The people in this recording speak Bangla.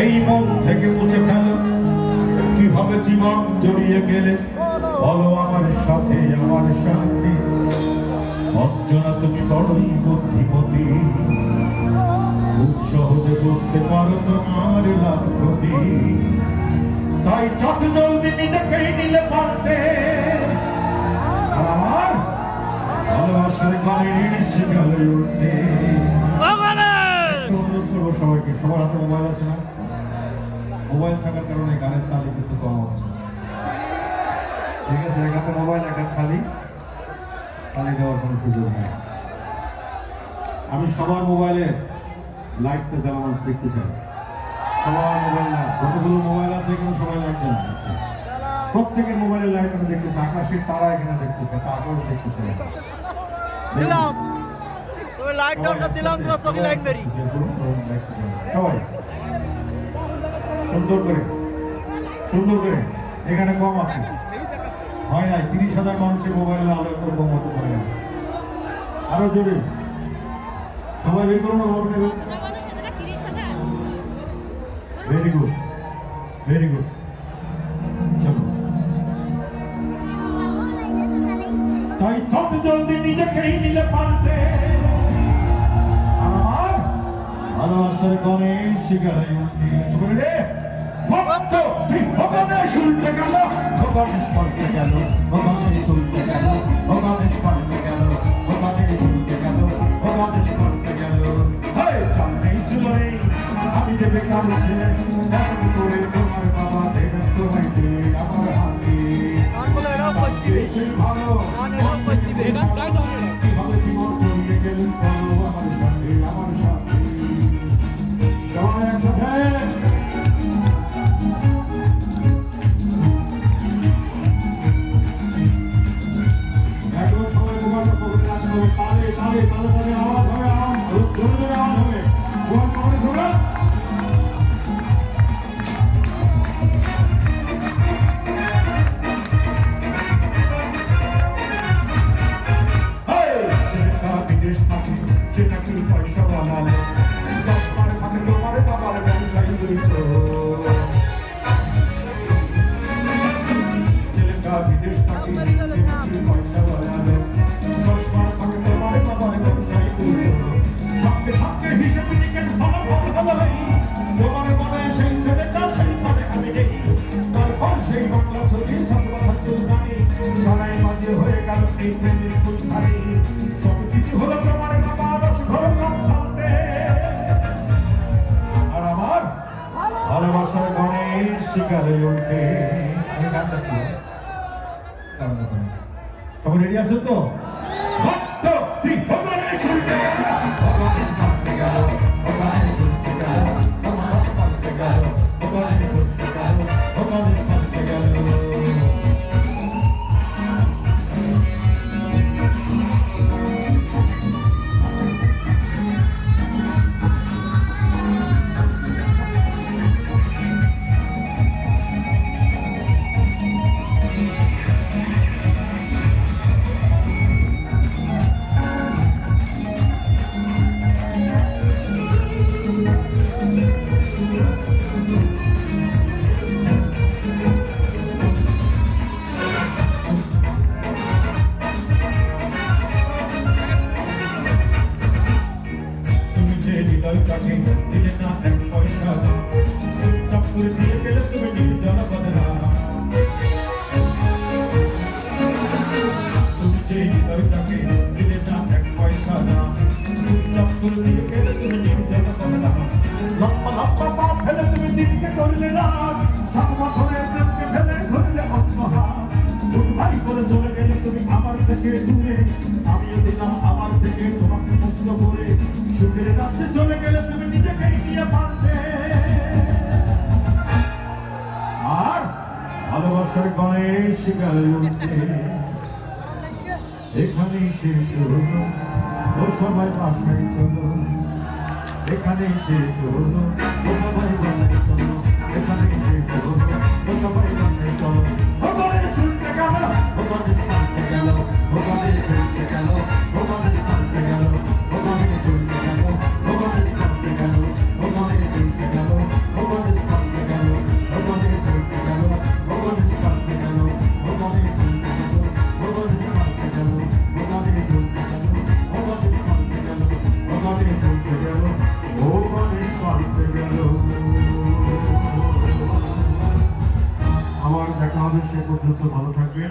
এই মন থেকে মুছে ফেলো। কিভাবে জীবন জড়িয়ে গেলে বলো আমার সাথে, আমার সাথে। অর্জনা তুমি বড়ই বুদ্ধিমতী, খুব সহজে বুঝতে পারো তোমার লাভ ক্ষতি। তাই চট জলদি নিজেকেই নিলে পারতে। আর আমার ভালোবাসার গানে এসে গেল উঠতে। অনুরোধ করবো সবাইকে, সবার হাতে মোবাইল আছে না? মোবাইল থাকার কারণে গানের তালি কিন্তু কম হচ্ছে। ঠিক আছে, এক হাতে মোবাইল, এক হাত খালি, তালি দেওয়ার কোনো সুযোগ নেই। আমি সবার মোবাইলে লাইটটা জ্বালানো দেখতে চাই। সবার মোবাইল না, যতগুলো মোবাইল আছে এখানে সবাই লাইট জ্বালানো, প্রত্যেকের মোবাইলের লাইট আমি দেখতে চাই। আকাশের তারা এখানে দেখতে চাই, আকাশ দেখতে চাই। দিলাম তুমি লাইট দাও, দিলাম তোমার চোখে লাইট মেরি। সবাই সুন্দর করে, সুন্দর করে। এখানে কম আছে, হয় নাই 30,000 মানুষের মোবাইলে আলো করে কম হতে পারে না। আরো জোরে সবাই বের করুন। Very good, very good. চলো, তাই চট জলদি নিজেকেই নিলে পারতে। আর আমার ভালোবাসার গনে শিখাই উঠতে। সবাই রে ভক্ত তুই ভগবানে শুনতে গেল, ভগবানে শুনতে গেল, ভগবানে শুনতে গেল, ভগবানে শুনতে গেল, ভগবানে শুনতে গেল, ভগবানে শুনতে গেল। জানতেই ছিল নেই আমি যে বেকার ছেলে, তেমন করে তোমার বাবা দেবেন তোমায় দিয়ে আমার হাতে। ভালো কিভাবে জীবন চলতে গেলেন বলো আমার সাথে, আমার সাথে। সবাই একসাথে একদম সবাই মোবাইলটা পকেটে রাখতে হবে। তালে তালে তালে তালে আওয়াজ হবে, জোরে জোরে আওয়াজ হবে। মোবাইল পকেটে ঢোকান। বিদেশ থাকে সেটা কি পয়সা বানালে, চশমার থাকে তোমার বাবার ব্যবসায়ী রয়েছে। ছেলেটা বিদেশ থাকে সেটা কি পয়সা বানালে, চশমার থাকে তোমার বাবার ব্যবসায়ী রয়েছে। সঙ্গে সঙ্গে হিসেব নিকেন ভালো নেই, তোমার মনে সেই ছেলেটা সেইখানে আমি নেই। তারপর সেই বাংলা ছবি ছাত্রবাধা চুলকানি সারাই মাঝে হয়ে গেল এই প্রেমের ফুলখানি। সবকিছু হলো তোমার বাবা রসঘর সামনে। আর আমার ভালোবাসার গনে শিকারে উঠে। আমি গানটা ছিল, সবাই রেডি আছেন তো? ভক্ত তুই ভগবানে শুনতে গেল, ভগবানে শুনতে গেল, ভগবানে শুনতে গেল, ভগবানে শুনতে গেল, ভগবানে শুনতে গেল, ভগবানে শুনতে গেল। হৃদয়টাকে দিলে না এক পয়সা দাম, চুপচাপ করে দিয়ে গেলে তুমি নির্জন বদনাম। তুমি যে হৃদয়টাকে দিলে না এক পয়সা দাম, চুপচাপ করে দিয়ে গেলে তুমি নির্জন বদনাম। লম্বা লম্বা পা ফেলে তুমি দিনকে করলে না, 7 বছরের প্রেমকে ফেলে ধরলে অন্তহার। ভাই করে চলে গেলে তুমি আমার থেকে দূরে, আমিও দিলাম আমার থেকে তোমাকে মুক্ত করে। সুখের রাত্রে চলে গেলে তুমি নিজেকেই নিয়ে পারতে। আর ভালোবাসার গনে শিকারে উঠতে। এখানেই শেষ হলো, ও সবাই বাসায় চলো। এখানেই শেষ হলো, ও সবাই বাসায় চলো। এখানেই শেষ হলো, ও সবাই বাসায় চলো। ভগবানের শুনতে গেল, ভগবানের শুনতে গেল, ভগবানের শুনতে গেল, ভগবানের শুনতে গেল, ভগবানের শুনতে গেল, ভগবানের শুনতে গেল, ভগবানের শুনতে গেল, ভগবানের হবে সে পর্যন্ত ভালো থাকবেন।